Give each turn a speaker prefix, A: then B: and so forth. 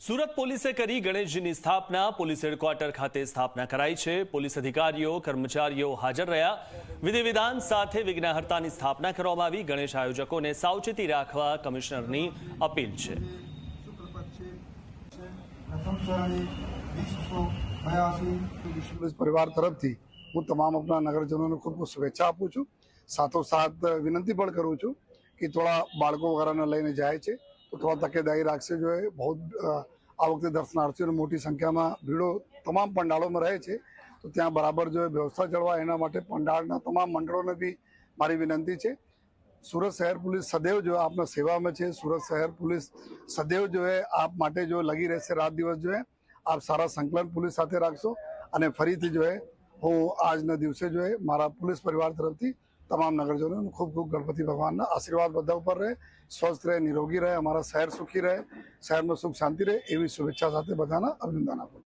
A: સુરત પોલીસે કરી ગણેશજીની સ્થાપના। પોલીસ હેડક્વાર્ટર ખાતે સ્થાપના કરાઈ છે। પોલીસ અધિકારીઓ કર્મચારીઓ હાજર રહ્યા। વિધિ વિધાન સાથે વિઘ્નહર્તાની સ્થાપના કરવામાં આવી। ગણેશ આયોજકોને સાવચેતી રાખવા કમિશનરની અપીલ છે।
B: पुलिस परिवार तरफथी हूँ तमाम अपना नगरजनों ने खूब शुभेच्छा आपू छूँ। साथोसाथ विनंती पण करूँ छूँ कि थोड़ा बाळको वगैरह लईने जाए छे तो थोड़ा तकेदारी राखशे। जो है बहुत आ वखते दर्शनार्थीओ मोटी संख्या में भीड़ो तमाम पंडालों में रहे छे तो त्या बराबर जो है व्यवस्था जळवाय एना माटे पंडाळना तमाम मंडळोने भी मारी विनंती छे। सूरत शहर पुलिस सदैव जो आपने सेवा में है। सूरत शहर पुलिस सदैव जो है आप माटे जो लगी रहશે रात दिवस। जो है आप सारा संकलन पुलिस साथे राखशो अने फरीथी जो है हूँ आजना दिवसे जो है मारा पुलिस परिवार तरफथी तमाम नगरजनों खूब खूब गणपति भगवान आशीर्वाद बधा पर रहे, स्वस्थ रहे, निरोगी रहे, हमारा शहर सुखी रहे, शहर में सुख शांति रहे एवी शुभेच्छा साथे बधाना अभिनंदन आपू।